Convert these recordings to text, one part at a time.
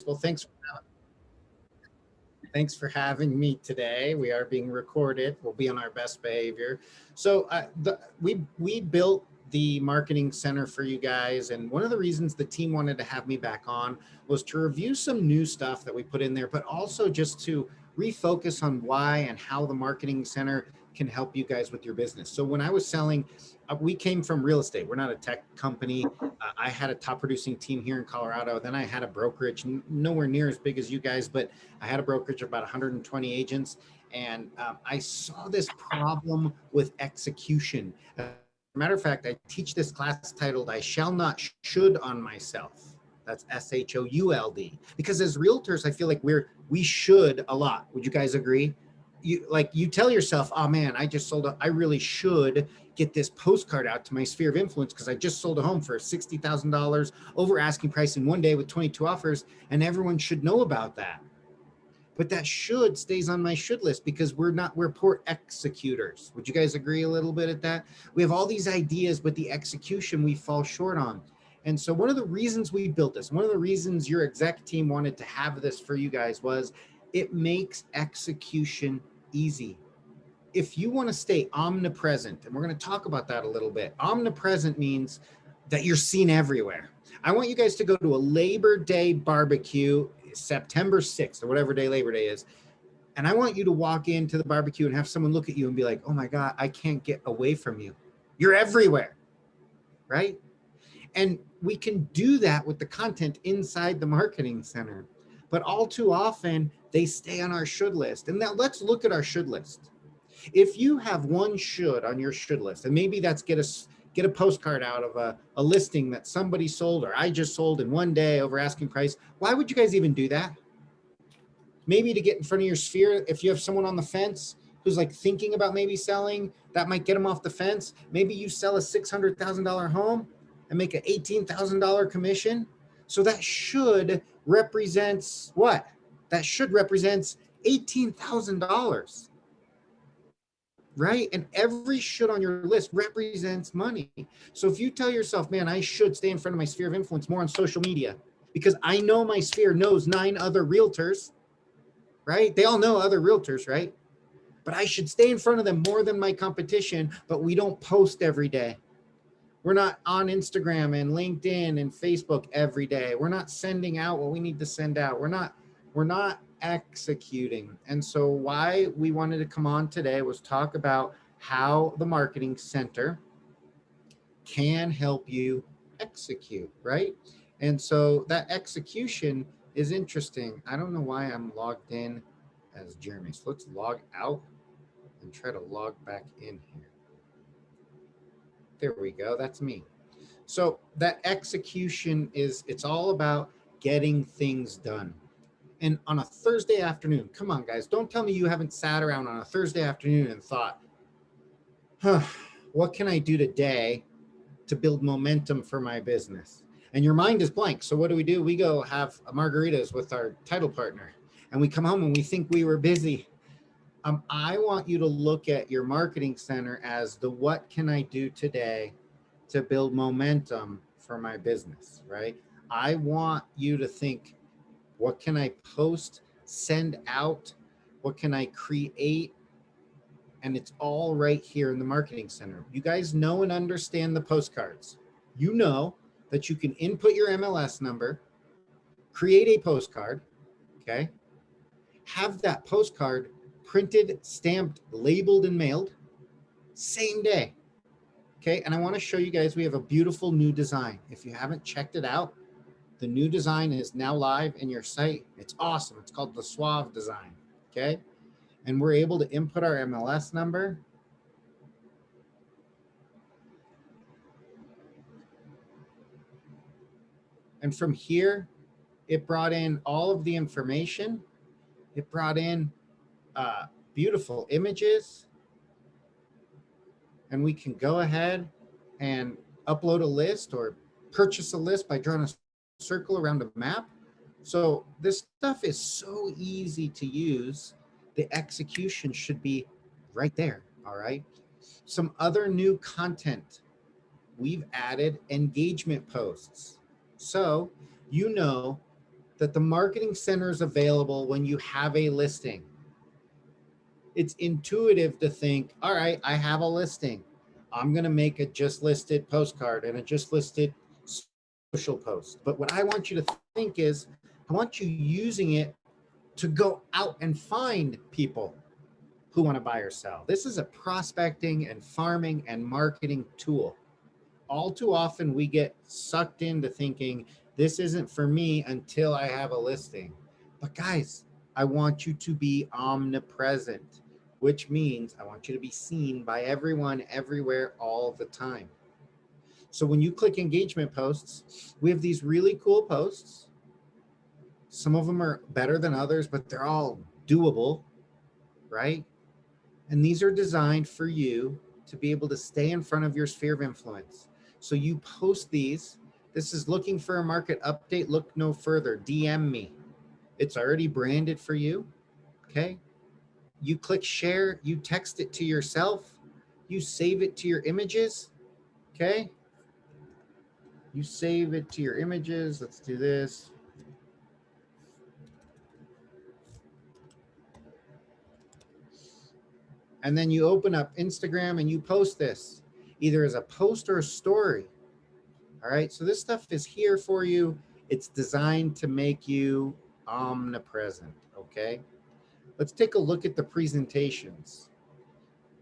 Well, thanks for having me today. We are being recorded. We'll be on our best behavior. We built the marketing center for you guys, and one of the reasons the team wanted to have me back on was to review some new stuff that we put in there, but also just to refocus on why and how the marketing center can help you guys with your business. So when I was selling, we came from real estate. We're not a tech company. I had a top producing team here in Colorado. Then I had a brokerage, nowhere near as big as you guys, but I had a brokerage of about 120 agents. And I saw this problem with execution. As a matter of fact, I teach this class titled I Shall Not Should on Myself. That's SHOULD. Because as realtors, I feel like we should a lot. Would you guys agree? You tell yourself, oh man, I really should get this postcard out to my sphere of influence because I just sold a home for $60,000 over asking price in one day with 22 offers, and everyone should know about that. But that should stays on my should list because we're poor executors. Would you guys agree a little bit at that? We have all these ideas, but the execution we fall short on. And so one of the reasons we built this, one of the reasons your exec team wanted to have this for you guys was it makes execution easy. If you want to stay omnipresent, and we're going to talk about that a little bit, omnipresent means that you're seen everywhere. I want you guys to go to a Labor Day barbecue, September 6th or whatever day Labor Day is. And I want you to walk into the barbecue and have someone look at you and be like, oh my God, I can't get away from you. You're everywhere, right? And we can do that with the content inside the marketing center. But all too often, they stay on our should list. And now let's look at our should list. If you have one should on your should list, and maybe that's get a postcard out of a listing that somebody sold or I just sold in one day over asking price, why would you guys even do that? Maybe to get in front of your sphere, if you have someone on the fence who's like thinking about maybe selling, that might get them off the fence. Maybe you sell a $600,000 home and make an $18,000 commission. So that should represents what? That should represents $18,000. Right? And every should on your list represents money. So if you tell yourself, man, I should stay in front of my sphere of influence more on social media because I know my sphere knows 9 other realtors, right? They all know other realtors, right? But I should stay in front of them more than my competition, but we don't post every day. We're not on Instagram and LinkedIn and Facebook every day. We're not sending out what we need to send out. We're not executing. And so why we wanted to come on today was talk about how the marketing center can help you execute, right? And so that execution is interesting. I don't know why I'm logged in as Jeremy. So let's log out and try to log back in here. There we go. That's me. So that execution it's all about getting things done. And on a Thursday afternoon, come on, guys, don't tell me you haven't sat around on a Thursday afternoon and thought, what can I do today to build momentum for my business? And your mind is blank. So what do? We go have margaritas with our title partner and we come home and we think we were busy. I want you to look at your marketing center as the what can I do today to build momentum for my business, right? I want you to think, what can I post, send out? What can I create? And it's all right here in the marketing center. You guys know and understand the postcards. You know that you can input your MLS number, create a postcard, okay? Have that postcard printed, stamped, labeled, and mailed same day. Okay, and I want to show you guys we have a beautiful new design. If you haven't checked it out, the new design is now live in your site. It's awesome. It's called the Suave design. Okay, and we're able to input our MLS number. And from here, it brought in all of the information. It brought in beautiful images. And we can go ahead and upload a list or purchase a list by drawing a circle around a map. So this stuff is so easy to use. The execution should be right there, all right? Some other new content. We've added engagement posts. So you know that the marketing center is available when you have a listing. It's intuitive to think, all right, I have a listing. I'm going to make a just listed postcard and a just listed social post. But what I want you to think is, I want you using it to go out and find people who want to buy or sell. This is a prospecting and farming and marketing tool. All too often we get sucked into thinking this isn't for me until I have a listing. But guys, I want you to be omnipresent, which means I want you to be seen by everyone, everywhere, all the time. So when you click engagement posts, we have these really cool posts. Some of them are better than others, but they're all doable, right? And these are designed for you to be able to stay in front of your sphere of influence. So you post these. This is looking for a market update. Look no further. DM me. It's already branded for you. Okay. You click share. You text it to yourself. You save it to your images. Okay. You save it to your images. Let's do this. And then you open up Instagram and you post this either as a post or a story. All right. So this stuff is here for you. It's designed to make you omnipresent. Okay. Let's take a look at the presentations.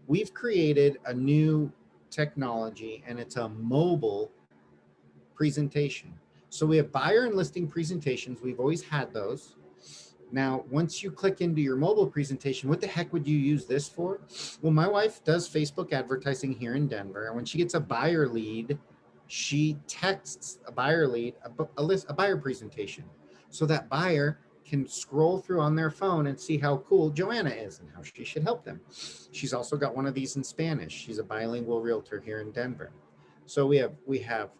We've created a new technology and it's a mobile presentation. So we have buyer and listing presentations. We've always had those. Now, once you click into your mobile presentation, what the heck would you use this for? Well, my wife does Facebook advertising here in Denver. And when she gets a buyer lead, she texts a buyer lead, a buyer presentation. So that buyer can scroll through on their phone and see how cool Joanna is and how she should help them. She's also got one of these in Spanish. She's a bilingual realtor here in Denver. So we have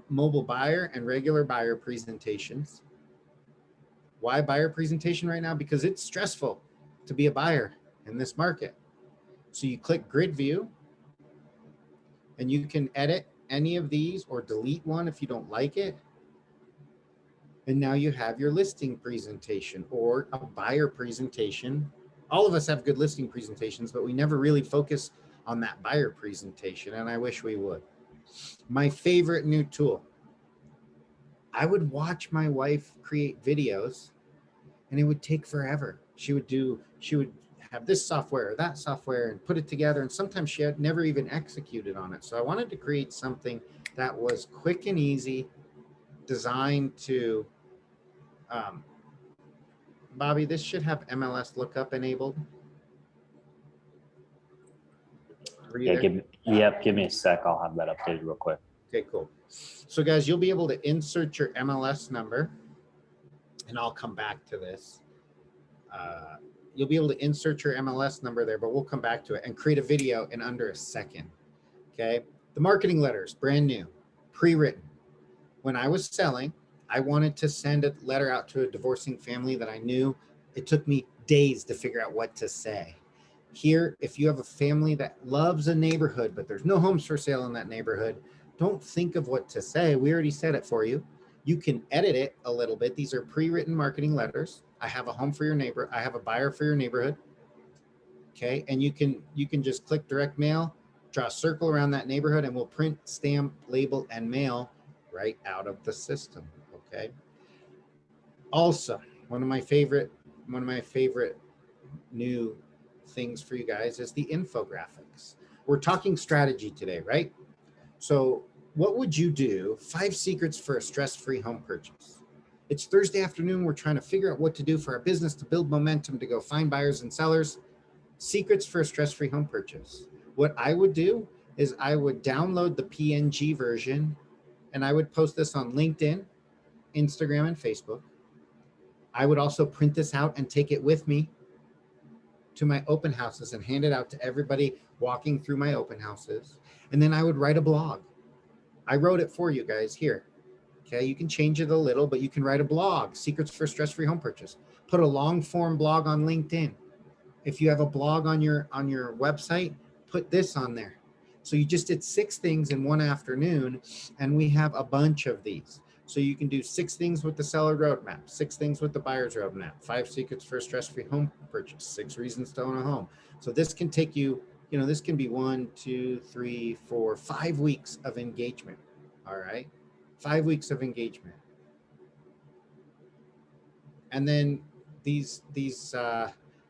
mobile buyer and regular buyer presentations. Why buyer presentation right now? Because it's stressful to be a buyer in this market. So you click grid view and you can edit any of these or delete one if you don't like it. And now you have your listing presentation or a buyer presentation. All of us have good listing presentations, but we never really focus on that buyer presentation. And I wish we would. My favorite new tool. I would watch my wife create videos and it would take forever. She would have this software or that software and put it together. And sometimes she had never even executed on it. So I wanted to create something that was quick and easy, designed to, Bobby, this should have MLS Lookup enabled. Yeah, give me a sec. I'll have that updated real quick. Okay, cool. So guys, you'll be able to insert your MLS number, and I'll come back to this. You'll be able to insert your MLS number there, but we'll come back to it and create a video in under a second. Okay. The marketing letters, brand new, pre-written. When I was selling, I wanted to send a letter out to a divorcing family that I knew. It took me days to figure out what to say. Here, if you have a family that loves a neighborhood, but there's no homes for sale in that neighborhood, don't think of what to say. We already said it for you. You can edit it a little bit. These are pre-written marketing letters. I have a home for your neighbor. I have a buyer for your neighborhood. Okay. And you can just click direct mail, draw a circle around that neighborhood, and we'll print, stamp, label, and mail right out of the system. Okay. Also, one of my favorite new things for you guys is the infographics. We're talking strategy today, right? So what would you do? 5 secrets for a stress-free home purchase. It's Thursday afternoon. We're trying to figure out what to do for our business to build momentum, to go find buyers and sellers. Secrets for a stress-free home purchase. What I would do is I would download the PNG version and I would post this on LinkedIn, Instagram, and Facebook. I would also print this out and take it with me to my open houses and hand it out to everybody walking through my open houses. And then I would write a blog. I wrote it for you guys here. Okay, you can change it a little, but you can write a blog, Secrets for Stress-Free Home Purchase. Put a long form blog on LinkedIn. If you have a blog on your website, put this on there. So you just did 6 things in one afternoon, and we have a bunch of these. So you can do 6 things with the seller roadmap, 6 things with the buyer's roadmap, 5 secrets for a stress-free home purchase, 6 reasons to own a home. So this can take you, this can be 1, 2, 3, 4, 5 weeks of engagement. All right. 5 weeks of engagement. And then these,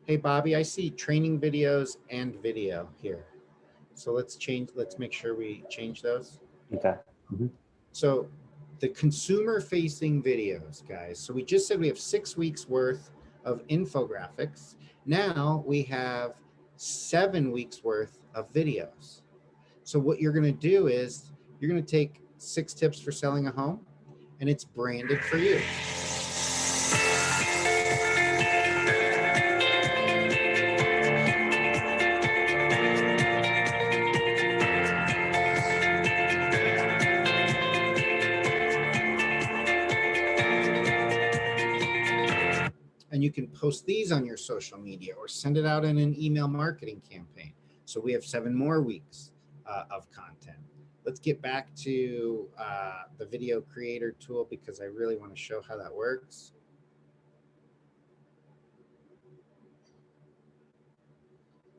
hey, Bobby, I see training videos and video here. So let's make sure we change those. Okay. Mm-hmm. So the consumer facing videos, guys. So we just said we have 6 weeks worth of infographics. Now we have 7 weeks worth of videos. So what you're going to do is you're going to take 6 tips for selling a home, and it's branded for you. And you can post these on your social media or send it out in an email marketing campaign. So we have 7 more weeks of content. Let's get back to the video creator tool because I really want to show how that works.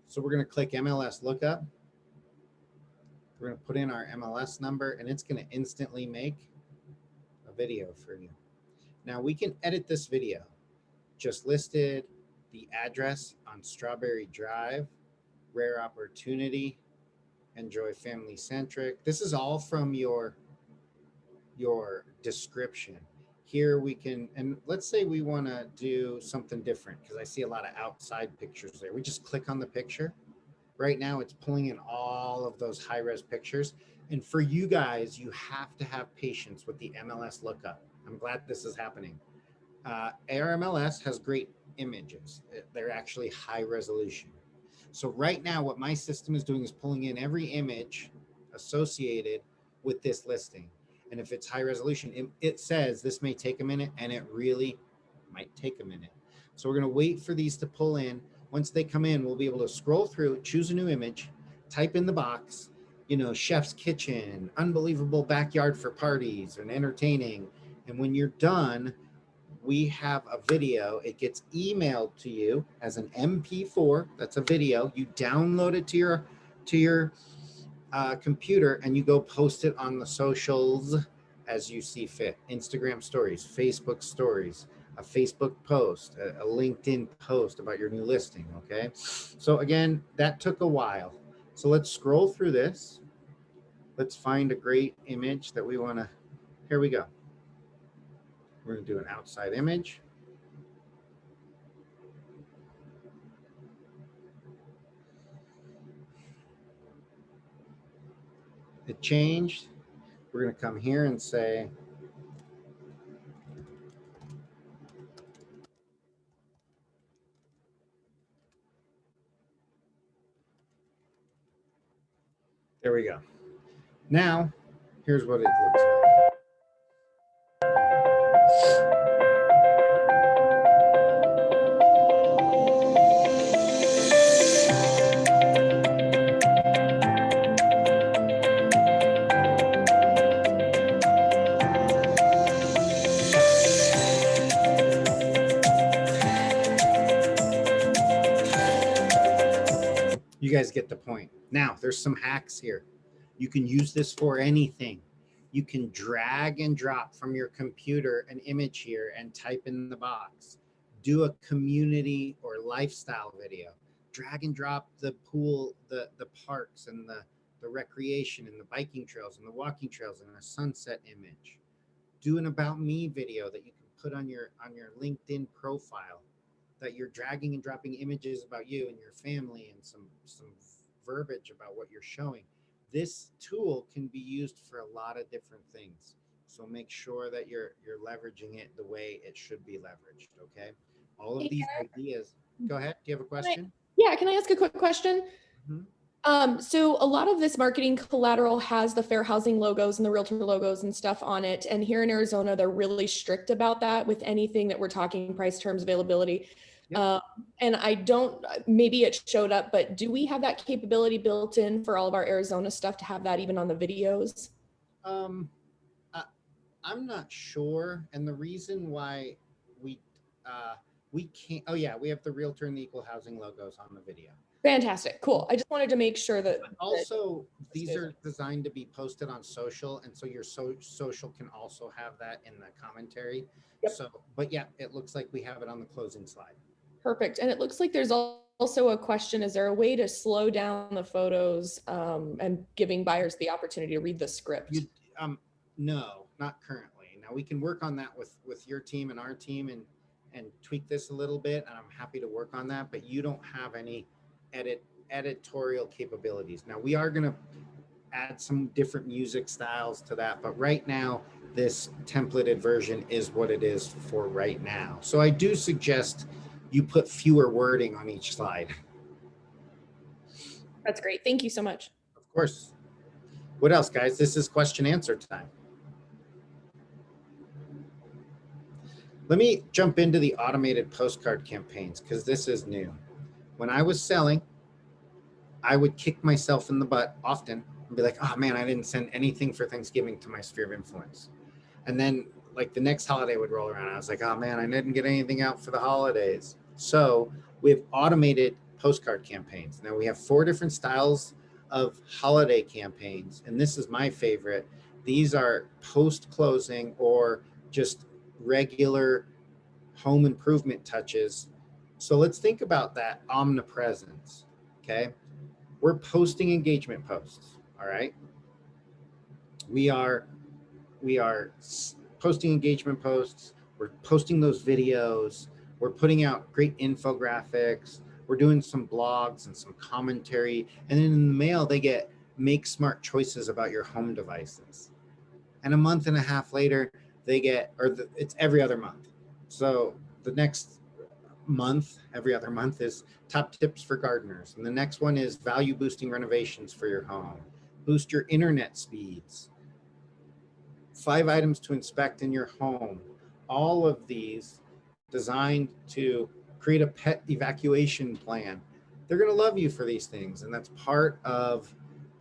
So we're going to click MLS Lookup. We're going to put in our MLS number, and it's going to instantly make a video for you. Now we can edit this video. Just listed the address on Strawberry Drive, rare opportunity, enjoy family centric. This is all from your description. Here we can, and let's say we want to do something different because I see a lot of outside pictures there. We just click on the picture. Right now it's pulling in all of those high-res pictures. And for you guys, you have to have patience with the MLS Lookup. I'm glad this is happening. ARMLS has great images. They're actually high resolution. So right now what my system is doing is pulling in every image associated with this listing. And if it's high resolution, it says this may take a minute, and it really might take a minute. So we're going to wait for these to pull in. Once they come in, we'll be able to scroll through, choose a new image, type in the box, chef's kitchen, unbelievable backyard for parties and entertaining. And when you're done, we have a video. It gets emailed to you as an MP4. That's a video. You download it to your computer, and you go post it on the socials as you see fit. Instagram stories, Facebook stories, a Facebook post, a LinkedIn post about your new listing. Okay. So again, that took a while. So let's scroll through this. Let's find a great image that we want to. Here we go. We're going to do an outside image. It changed. We're going to come here and say, there we go. Now, here's what it looks like. You guys get the point. Now, there's some hacks here. You can use this for anything. You can drag and drop from your computer an image here and type in the box. Do a community or lifestyle video. Drag and drop the pool, the parks and the recreation and the biking trails and the walking trails and a sunset image. Do an about me video that you can put on your LinkedIn profile, that you're dragging and dropping images about you and your family and some verbiage about what you're showing. This tool can be used for a lot of different things. So make sure that you're leveraging it the way it should be leveraged. Okay. All of these ideas. Go ahead. Do you have a question? Can I ask a quick question? Mm-hmm. So a lot of this marketing collateral has the fair housing logos and the realtor logos and stuff on it. And here in Arizona, they're really strict about that with anything that we're talking price, terms, availability. Yep. And I don't, maybe it showed up, but do we have that capability built in for all of our Arizona stuff to have that even on the videos? I'm not sure. And the reason why we, we can't, oh yeah, we have the Realtor and the Equal Housing logos on the video. Fantastic. Cool. I just wanted to make sure that. But also, these are designed to be posted on social, and so your social can also have that in the commentary. Yep. So, but yeah, it looks like we have it on the closing slide. Perfect. And it looks like there's also a question, is there a way to slow down the photos and giving buyers the opportunity to read the script? No, not currently. Now we can work on that with your team and our team and tweak this a little bit, and I'm happy to work on that, but you don't have any editorial capabilities. Now we are going to add some different music styles to that, but right now this templated version is what it is for right now. So I do suggest you put fewer wording on each slide. That's great. Thank you so much. Of course. What else, guys? This is question answer time. Let me jump into the automated postcard campaigns because this is new. When I was selling, I would kick myself in the butt often and be like, oh man, I didn't send anything for Thanksgiving to my sphere of influence. And then like the next holiday would roll around. I was like, oh man, I didn't get anything out for the holidays. So we have automated postcard campaigns. Now we have 4 different styles of holiday campaigns. And this is my favorite. These are post-closing or just regular home improvement touches. So let's think about that omnipresence. Okay. We're posting engagement posts. All right. We are posting engagement posts. We're posting those videos. We're putting out great infographics. We're doing some blogs and some commentary. And then in the mail, they get make smart choices about your home devices. And a month and a half later, they get, it's every other month. So the next month, every other month, is top tips for gardeners. And the next one is value boosting renovations for your home. Boost your internet speeds. 5 items to inspect in your home. All of these designed to create a pet evacuation plan. They're going to love you for these things. And that's part of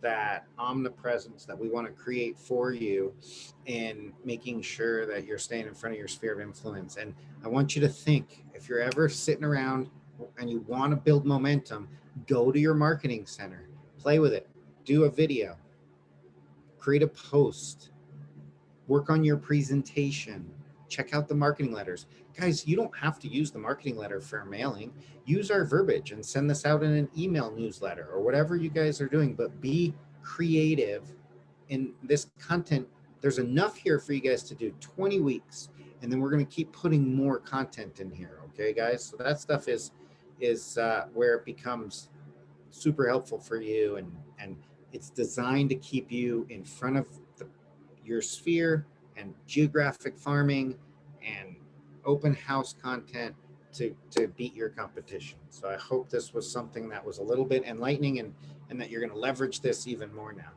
that omnipresence that we want to create for you in making sure that you're staying in front of your sphere of influence. And I want you to think, if you're ever sitting around and you want to build momentum, go to your marketing center, play with it, do a video, create a post, work on your presentation, check out the marketing letters. Guys, you don't have to use the marketing letter for mailing. Use our verbiage and send this out in an email newsletter or whatever you guys are doing, but be creative in this content. There's enough here for you guys to do 20 weeks, and then we're going to keep putting more content in here. Okay, guys? So that stuff is where it becomes super helpful for you, and it's designed to keep you in front of your sphere and geographic farming and open house content to beat your competition. So I hope this was something that was a little bit enlightening and that you're going to leverage this even more now.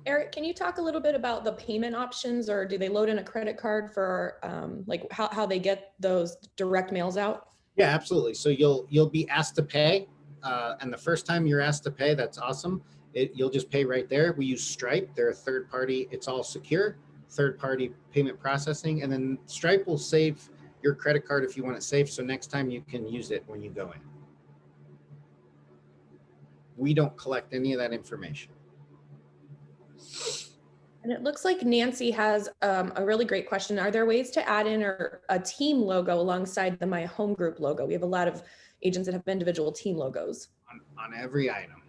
Eric, can you talk a little bit about the payment options, or do they load in a credit card for like how they get those direct mails out? Yeah, absolutely. So you'll be asked to pay, and the first time you're asked to pay, that's awesome. You'll just pay right there. We use Stripe. They're a third party. It's all secure, third party payment processing. And then Stripe will save your credit card if you want it safe. So next time you can use it when you go in. We don't collect any of that information. And it looks like Nancy has a really great question. Are there ways to add in a team logo alongside the My Home Group logo? We have a lot of agents that have individual team logos. On every item.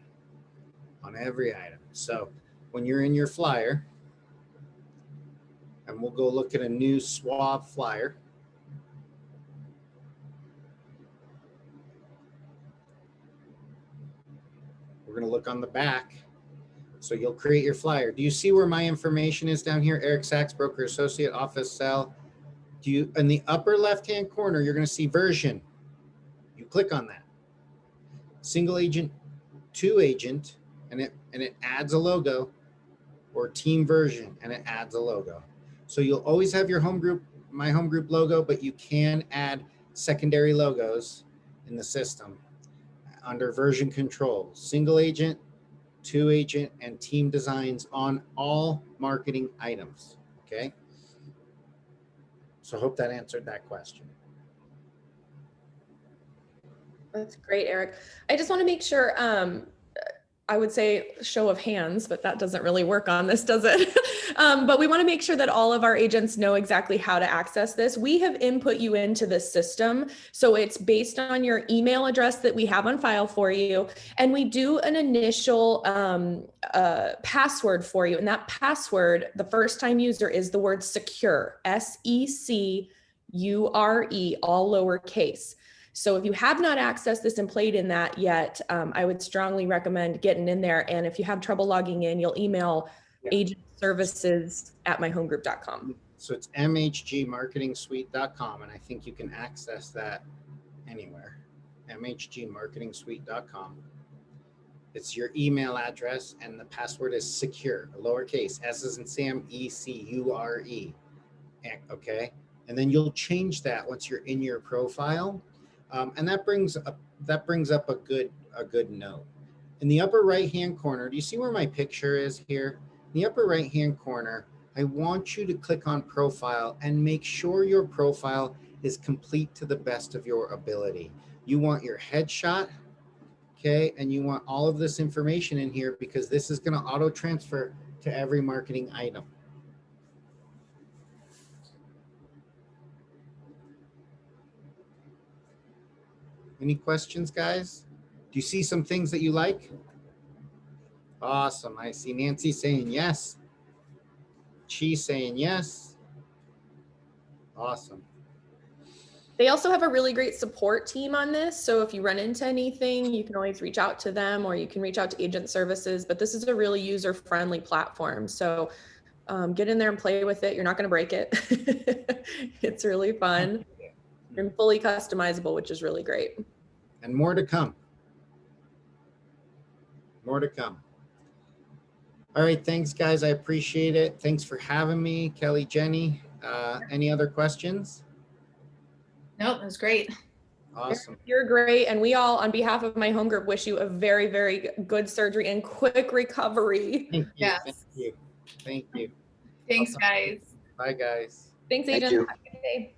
On every item. So when you're in your flyer, and we'll go look at a new Schwab flyer. We're going to look on the back. So you'll create your flyer. Do you see where my information is down here? Eric Sachs, broker associate, office cell. Do you, in the upper left-hand corner, you're going to see version. You click on that. Single agent, 2 agent, and it adds a logo, or team version, and it adds a logo. So you'll always have your home group, My Home Group logo, but you can add secondary logos in the system under version control. Single agent, 2 agent, and team designs on all marketing items. Okay. So hope that answered that question. That's great, Eric. I just want to make sure, I would say show of hands, but that doesn't really work on this, does it? But we want to make sure that all of our agents know exactly how to access this. We have input you into the system. So it's based on your email address that we have on file for you. And we do an initial password for you. And that password, the first time user, is the word secure, SECURE, all lowercase. So if you have not accessed this and played in that yet, I would strongly recommend getting in there. And if you have trouble logging in, you'll email agentservices@myhomegroup.com. So it's mhgmarketingsuite.com, and I think you can access that anywhere. mhgmarketingsuite.com. It's your email address, and the password is secure, lowercase, S as in Sam, ECURE. Okay, and then you'll change that once you're in your profile. And that brings up a good note. In the upper right hand corner, do you see where my picture is here? In the upper right hand corner, I want you to click on profile and make sure your profile is complete to the best of your ability. You want your headshot, okay, and you want all of this information in here because this is going to auto transfer to every marketing item. Any questions, guys? Do you see some things that you like? Awesome. I see Nancy saying yes. Chi saying yes. Awesome. They also have a really great support team on this. So if you run into anything, you can always reach out to them, or you can reach out to agent services. But this is a really user-friendly platform. So get in there and play with it. You're not going to break it. It's really fun and fully customizable, which is really great. And more to come. More to come. All right. Thanks, guys. I appreciate it. Thanks for having me, Kelly, Jenny. Any other questions? Nope, that was great. Awesome. You're great. And we all, on behalf of my home group, wish you a very, very good surgery and quick recovery. Thank you. Yes. Thank you. Thank you. Thanks, guys. Bye, guys. Thanks, Thank agent. you. Have a good day.